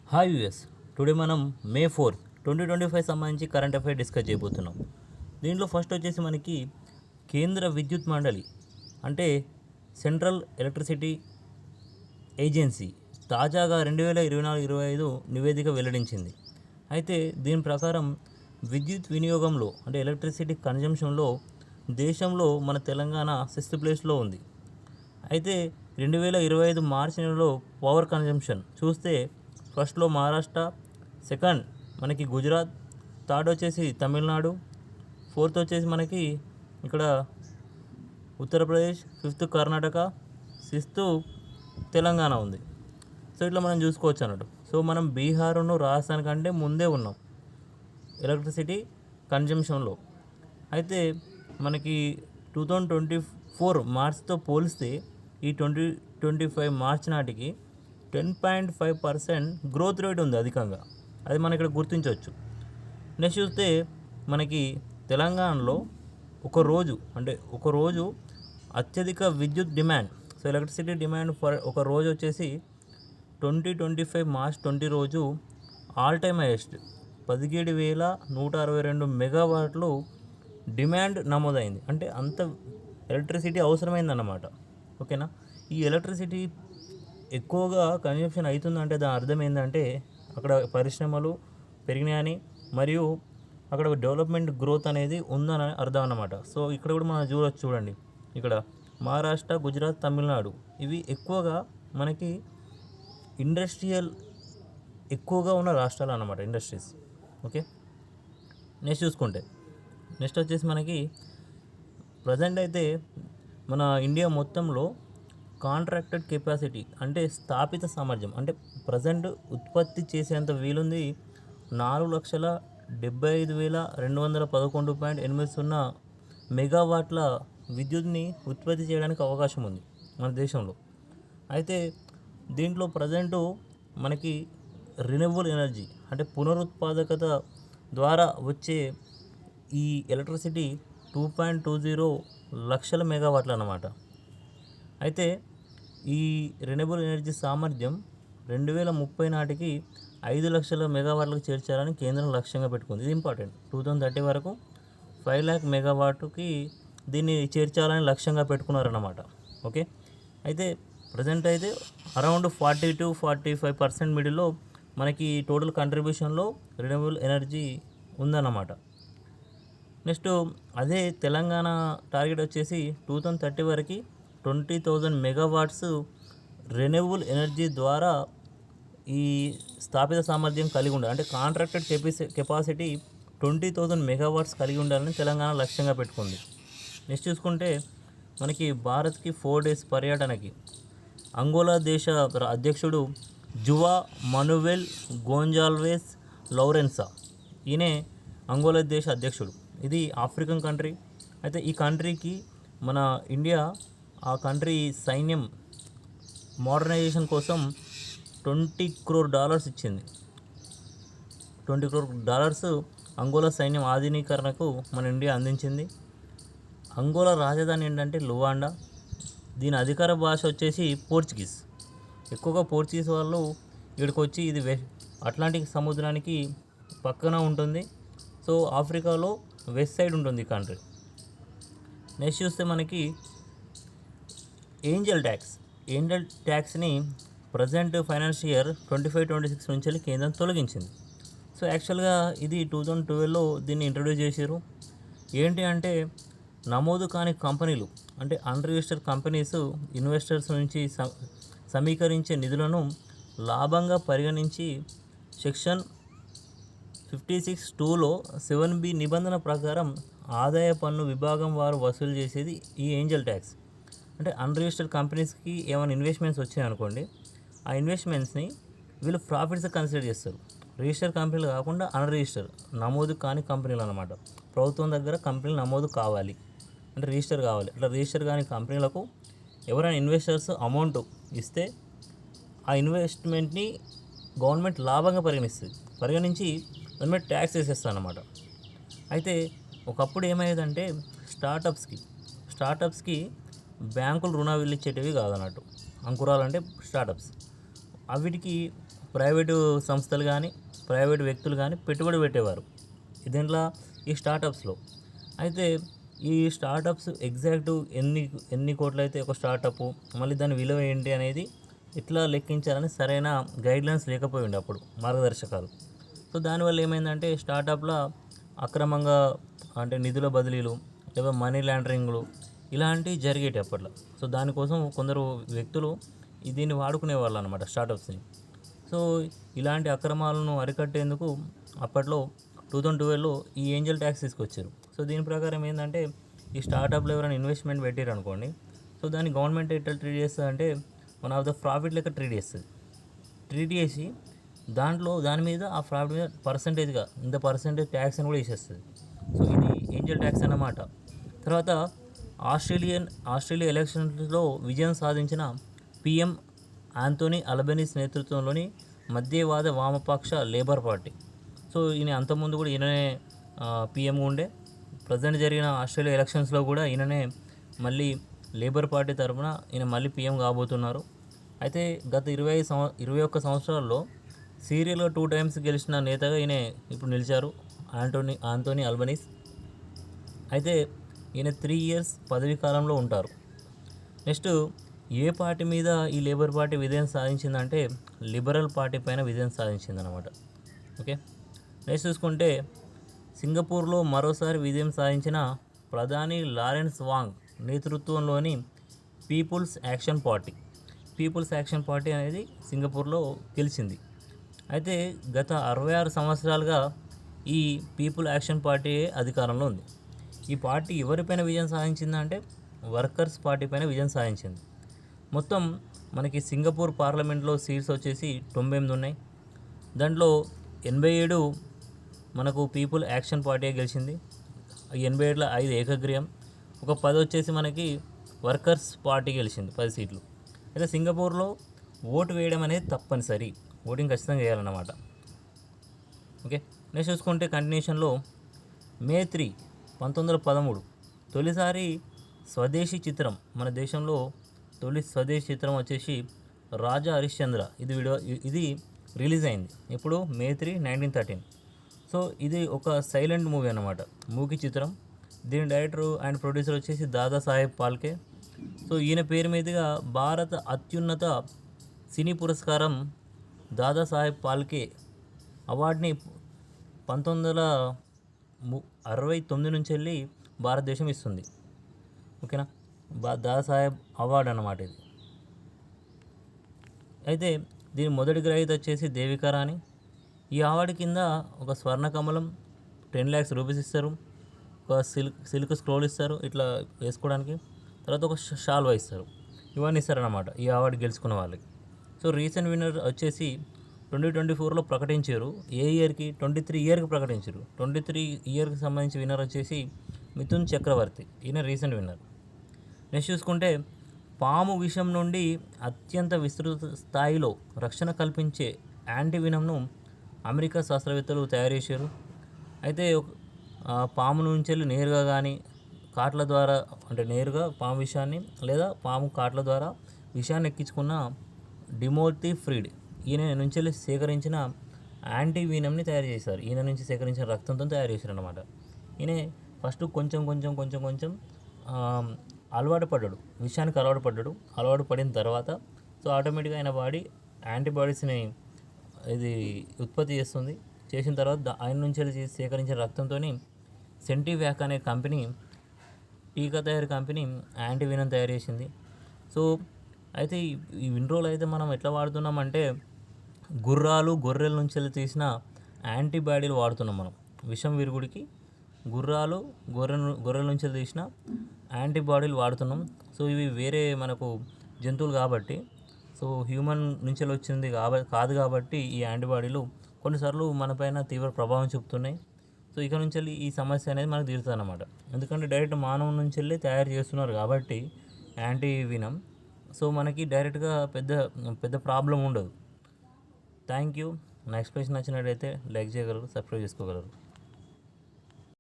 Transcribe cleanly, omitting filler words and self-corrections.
Hi US. Today మనం మే 4 2025 సంబంధించి current affair discuss చేయబోతున్నాం. దీంట్లో ఫస్ట్ వచ్చేసి మనకి కేంద్ర విద్యుత్ మండలి అంటే సెంట్రల్ ఎలక్ట్రిసిటీ ఏజెన్సీ తాజాగా 2024-25 నివేదిక వెల్లడించింది. అయితే దీని ప్రకారం విద్యుత్ వినియోగంలో అంటే ఎలక్ట్రిసిటీ కన్జంప్షన్లో దేశంలో మన తెలంగాణ 6th ప్లేస్లో ఉంది. అయితే 2025 మార్చి నెలలో పవర్ కన్జంప్షన్ చూస్తే ఫస్ట్లో మహారాష్ట్ర, సెకండ్ మనకి గుజరాత్, థర్డ్ వచ్చేసి తమిళనాడు, ఫోర్త్ వచ్చేసి మనకి ఇక్కడ ఉత్తరప్రదేశ్, ఫిఫ్త్ కర్ణాటక, సిక్స్త్ తెలంగాణ ఉంది. సో ఇట్లా మనం చూసుకోవచ్చు అన్నట్టు. సో మనం బీహార్ను రాజస్థాన్ కంటే ముందే ఉన్నాం ఎలక్ట్రిసిటీ కన్జంప్షన్లో. అయితే మనకి 2024 మార్చ్తో పోలిస్తే ఈ 2025 మార్చ్ నాటికి 10.5% గ్రోత్ రేట్ ఉంది అధికంగా. అది మనం ఇక్కడ గుర్తించవచ్చు. నెక్స్ట్ చూస్తే మనకి తెలంగాణలో ఒక రోజు అత్యధిక విద్యుత్ demand, so electricity demand for ఒక రోజు వచ్చేసి 2025 మార్చ్ 20 రోజు ఆల్ టైమ్ హైయెస్ట్ 17,162 మెగావాట్లు డిమాండ్ నమోదైంది. అంటే అంత ఎలక్ట్రిసిటీ అవసరమైందన్నమాట. ఓకేనా. ఈ ఎలక్ట్రిసిటీ ఎక్కువగా కన్జంప్షన్ అవుతుందంటే దాని అర్థం ఏంటంటే అక్కడ పరిశ్రమలు పెరిగినాయని మరియు అక్కడ డెవలప్మెంట్ గ్రోత్ అనేది ఉందని అర్థం అన్నమాట. సో ఇక్కడ కూడా మనం చూడండి, ఇక్కడ మహారాష్ట్ర, గుజరాత్, తమిళనాడు ఇవి ఎక్కువగా మనకి ఇండస్ట్రియల్ ఎక్కువగా ఉన్న రాష్ట్రాలు అన్నమాట, ఇండస్ట్రీస్. ఓకే. నెక్స్ట్ వచ్చేసి మనకి ప్రజెంట్ అయితే మన ఇండియా మొత్తంలో కాంట్రాక్టెడ్ కెపాసిటీ అంటే స్థాపిత సామర్థ్యం అంటే ప్రజెంట్ ఉత్పత్తి చేసేంత వీలుంది 4,75,211.80 మెగావాట్ల విద్యుత్ని ఉత్పత్తి చేయడానికి అవకాశం ఉంది మన దేశంలో. అయితే దీంట్లో ప్రజెంటు మనకి రిన్యూవబుల్ ఎనర్జీ అంటే పునరుత్పాదకత ద్వారా వచ్చే ఈ ఎలక్ట్రిసిటీ 2.20 లక్షల మెగావాట్లు అన్నమాట. అయితే ఈ రెన్యూవబుల్ ఎనర్జీ సామర్థ్యం 2030 నాటికి 5 లక్షల మెగావాట్లకు చేర్చాలని కేంద్రం లక్ష్యంగా పెట్టుకుంది. ఇది ఇంపార్టెంట్. 2030 వరకు 5 లక్ష మెగావాట్కి దీన్ని చేర్చాలని లక్ష్యంగా పెట్టుకున్నారన్నమాట. ఓకే. అయితే ప్రజెంట్ అయితే అరౌండ్ 40-45% మిడిల్లో మనకి టోటల్ కంట్రిబ్యూషన్లో రెన్యూవబుల్ ఎనర్జీ ఉందన్నమాట. నెక్స్ట్ అదే తెలంగాణ టార్గెట్ వచ్చేసి 2030 వరకు 20,000 మెగావాట్స్ రెన్యూవబుల్ ఎనర్జీ ద్వారా ఈ స్థాపిత సామర్థ్యం కలిగి ఉండాలి. అంటే కాంట్రాక్టెడ్ కెపాసిటీ 20,000 మెగావాట్స్ కలిగి ఉండాలని తెలంగాణ లక్ష్యంగా పెట్టుకుంది. నెక్స్ట్ చూసుకుంటే మనకి భారత్కి 4 days పర్యటనకి అంగోలా దేశ అధ్యక్షుడు జువా మనువెల్ గోంజాల్వేస్ లౌరెన్సా, ఈయనే అంగోలా దేశ అధ్యక్షుడు. ఇది ఆఫ్రికన్ కంట్రీ. అయితే ఈ కంట్రీకి మన ఇండియా ఆ కంట్రీ సైన్యం మోడర్నైజేషన్ కోసం $20 crore ఇచ్చింది. $20 crore అంగోలా సైన్యం ఆధునీకరణకు మన ఇండియా అందించింది. అంగోలా రాజధాని ఏంటంటే లువాండా. దీని అధికార భాష వచ్చేసి పోర్చుగీస్. ఎక్కువగా పోర్చుగీస్ వాళ్ళు ఇక్కడికి వచ్చి ఇది అట్లాంటిక్ సముద్రానికి పక్కన ఉంటుంది. సో ఆఫ్రికాలో వెస్ట్ సైడ్ ఉంటుంది ఈ కంట్రీ. నెక్స్ట్ చూస్తే మనకి ఏంజల్ ట్యాక్స్ని ప్రజెంట్ ఫైనాన్షియల్ ఇయర్ 25-26 నుంచి కేంద్రం తొలగించింది. సో యాక్చువల్గా ఇది 2012లో దీన్ని ఇంట్రడ్యూస్ చేశారు. ఏంటి అంటే నమోదు కాని కంపెనీలు అంటే అన్రిజిస్టర్డ్ కంపెనీస్ ఇన్వెస్టర్స్ నుంచి సమీకరించే నిధులను లాభంగా పరిగణించి సెక్షన్ 56(2)లో 7B నిబంధన ప్రకారం ఆదాయ పన్ను విభాగం వారు వసూలు చేసేది ఈ ఏంజల్ ట్యాక్స్. అంటే అన్రిజిస్టర్డ్ కంపెనీస్కి ఏమైనా ఇన్వెస్ట్మెంట్స్ వచ్చాయనుకోండి, ఆ ఇన్వెస్ట్మెంట్స్ని వీళ్ళు ప్రాఫిట్స్ కన్సిడర్ చేస్తారు. రిజిస్టర్ కంపెనీలు కాకుండా అన్రిజిస్టర్ నమోదు కాని కంపెనీలు అన్నమాట. ప్రభుత్వం దగ్గర కంపెనీలు నమోదు కావాలి అంటే రిజిస్టర్ కావాలి. అట్లా రిజిస్టర్ కాని కంపెనీలకు ఎవరైనా ఇన్వెస్టర్స్ అమౌంట్ ఇస్తే ఆ ఇన్వెస్ట్మెంట్ని గవర్నమెంట్ లాభంగా పరిగణించి దాని మీద ట్యాక్స్ వేసేస్తుంది అన్నమాట. అయితే ఒకప్పుడు ఏమయ్యేదంటే స్టార్టప్స్కి బ్యాంకులు రుణాలు ఇచ్చేటివి కాదన్నట్టు. అంకురాలు అంటే స్టార్టప్స్, వీటికి ప్రైవేటు సంస్థలు కానీ ప్రైవేటు వ్యక్తులు కానీ పెట్టుబడి పెట్టేవారు దీంట్లో ఈ స్టార్టప్స్లో. అయితే ఈ స్టార్టప్స్ ఎగ్జాక్ట్ ఎన్ని కోట్లు అయితే ఒక స్టార్టప్, మళ్ళీ దాని విలువ ఏంటి అనేది ఇట్లా లెక్కించాలని సరైన గైడ్లైన్స్ లేకపోయింది అప్పుడు, మార్గదర్శకాలు. సో దానివల్ల ఏమైందంటే స్టార్టప్లో అక్రమంగా అంటే నిధుల బదిలీలు లేదా మనీ లాండరింగ్లు ఇలాంటివి జరిగేటి అప్పట్లో. సో దానికోసం కొందరు వ్యక్తులు దీన్ని వాడుకునేవాళ్ళు అనమాట స్టార్టప్స్ని. సో ఇలాంటి అక్రమాలను అరికట్టేందుకు అప్పట్లో 2012లో ఈ ఏంజల్ ట్యాక్స్ తీసుకొచ్చారు. సో దీని ప్రకారం ఏంటంటే ఈ స్టార్టప్లో ఎవరైనా ఇన్వెస్ట్మెంట్ పెట్టారు అనుకోండి, సో దాన్ని గవర్నమెంట్ ఎట్లా ట్రీట్ చేస్తుంది అంటే వన్ ఆఫ్ ద ప్రాఫిట్ లెక్క ట్రీట్ చేస్తుంది. ట్రీట్ చేసి దాని మీద ఆ ప్రాఫిట్ మీద పర్సంటేజ్గా ఇంత పర్సంటేజ్ ట్యాక్స్ అని కూడా వేసేస్తుంది. సో ఇది ఏంజల్ ట్యాక్స్ అన్నమాట. తర్వాత ఆస్ట్రేలియా ఎలక్షన్స్లో విజయం సాధించిన పిఎం ఆంథోనీ అల్బనీస్ నేతృత్వంలోని మధ్యవాద వామపక్ష లేబర్ పార్టీ. సో ఈయన అంతకుముందు కూడా ఈయననే పిఎం ఉండే. ప్రజెంట్ జరిగిన ఆస్ట్రేలియా ఎలక్షన్స్లో కూడా ఈయననే మళ్ళీ లేబర్ పార్టీ తరఫున ఈయన మళ్ళీ పిఎం కాబోతున్నారు. అయితే గత 21 సంవత్సరాల్లో సీరియల్గా 2 టైమ్స్ గెలిచిన నేతగా ఈయన ఇప్పుడు నిలిచారు, ఆంథోనీ అల్బనీస్. అయితే ఈయన 3 ఇయర్స్ పదవీ కాలంలో ఉంటారు. నెక్స్ట్ ఏ పార్టీ మీద ఈ లేబర్ పార్టీ విజయం సాధించిందంటే లిబరల్ పార్టీ పైన విజయం సాధించిందనమాట. ఓకే, నెక్స్ట్ చూసుకుంటే సింగపూర్లో మరోసారి విజయం సాధించిన ప్రధాని లారెన్స్ వాంగ్ నేతృత్వంలోని పీపుల్స్ యాక్షన్ పార్టీ అనేది సింగపూర్లో గెలిచింది. అయితే గత 66 సంవత్సరాలుగా ఈ పీపుల్ యాక్షన్ పార్టీ అధికారంలో ఉంది. ఈ పార్టీ ఎవరిపైన విజయం సాధించిందంటే వర్కర్స్ పార్టీ పైన విజయం సాధించింది. మొత్తం మనకి సింగపూర్ పార్లమెంట్లో సీట్స్ వచ్చేసి 98 ఉన్నాయి. దాంట్లో 87 మనకు పీపుల్ యాక్షన్ పార్టీ గెలిచింది. 87లో 5 ఏకగ్రీవం, ఒక 10 వచ్చేసి మనకి వర్కర్స్ పార్టీ గెలిచింది, 10 సీట్లు. అయితే సింగపూర్లో ఓటు వేయడం అనేది తప్పనిసరి, ఓటింగ్ ఖచ్చితంగా వేయాలన్నమాట. ఓకే, నెక్స్ట్ చూసుకుంటే కంటిన్యూషన్లో మే 3, 1913 తొలిసారి స్వదేశీ చిత్రం, మన దేశంలో తొలి స్వదేశీ చిత్రం వచ్చేసి రాజా హరిశ్చంద్ర ఇది రిలీజ్ అయింది. ఇప్పుడు మే 3, 1913. సో ఇది ఒక సైలెంట్ మూవీ అన్నమాట, మూకీ చిత్రం. దీని డైరెక్టర్ అండ్ ప్రొడ్యూసర్ వచ్చేసి దాదాసాహెబ్ ఫాల్కే. సో ఈయన పేరు మీదుగా భారత అత్యున్నత సినీ పురస్కారం దాదాసాహెబ్ ఫాల్కే అవార్డుని 1969 నుంచి వెళ్ళి భారతదేశం ఇస్తుంది. ఓకేనా, దాదాసాహెబ్ అవార్డు అన్నమాట ఇది. అయితే దీని మొదటి గ్రహీత వచ్చేసి దేవికా రాణి. ఈ అవార్డు కింద ఒక స్వర్ణకమలం 10 lakhs రూపీస్ ఇస్తారు, ఒక సిల్క్ స్క్రోల్ ఇస్తారు ఇట్లా వేసుకోవడానికి, తర్వాత ఒక షాల్వా ఇస్తారు. ఇవన్నీ ఇస్తారన్నమాట ఈ అవార్డు గెలుచుకున్న వాళ్ళకి. సో రీసెంట్ విన్నర్ వచ్చేసి 2024లో ప్రకటించారు. ఏ ఇయర్కి? 23 ఇయర్కి ప్రకటించారు. 23 ఇయర్కి సంబంధించి విన్నర్ వచ్చేసి మిథున్ చక్రవర్తి, ఈయన రీసెంట్ విన్నర్. నెక్స్ట్ చూసుకుంటే పాము విషం నుండి అత్యంత విస్తృత స్థాయిలో రక్షణ కల్పించే యాంటీవినమ్ను అమెరికా శాస్త్రవేత్తలు తయారు చేశారు. అయితే పాము నుంచి వెళ్ళి నేరుగా కానీ కాట్ల ద్వారా, అంటే నేరుగా పాము విషాన్ని లేదా పాము కాట్ల ద్వారా విషాన్ని ఎక్కించుకున్న డిమోతి ఫ్రీడ్ ఈయన నుంచి వెళ్ళి సేకరించిన యాంటీవీనమ్ని తయారు చేశారు. ఈయన నుంచి సేకరించిన రక్తంతో తయారు చేశారు అన్నమాట. ఈయన ఫస్ట్ కొంచెం అలవాటు పడ్డాడు, విషయానికి అలవాటు పడిన తర్వాత సో ఆటోమేటిక్గా ఆయన బాడీ యాంటీబాడీస్ని ఇది ఉత్పత్తి చేసిన తర్వాత ఆయన నుంచి సేకరించిన రక్తంతో సెంటివ్యాక్ అనే కంపెనీ, టీకా తయారీ కంపెనీ యాంటీవీనం తయారు చేసింది. సో అయితే ఈ విండ్రోల్ అయితే మనం ఎట్లా వాడుతున్నామంటే గొర్రెల నుంచి తీసిన యాంటీబాడీలు వాడుతున్నాం మనం. విషం విరుగుడికి గొర్రెల నుంచి తీసిన యాంటీబాడీలు వాడుతున్నాం. సో ఇవి వేరే మనకు జంతువులు కాబట్టి, సో హ్యూమన్ నుంచి వచ్చింది కాదు కాబట్టి ఈ యాంటీబాడీలు కొన్నిసార్లు మనపైన తీవ్ర ప్రభావం చూపుతున్నాయి. సో ఇక నుంచి ఈ సమస్య అనేది మనకు తీరుతుంది అన్నమాట. ఎందుకంటే డైరెక్ట్ మానవుల నుంచి తయారు చేస్తున్నారు కాబట్టి యాంటీవీనం. సో మనకి డైరెక్ట్గా పెద్ద ప్రాబ్లం ఉండదు. Thank you. నా ఎక్స్ప్లెనేషన్ నచ్చినట్టయితే లైక్ చేయగలరు, సబ్స్క్రైబ్ చేసుకోగలరు.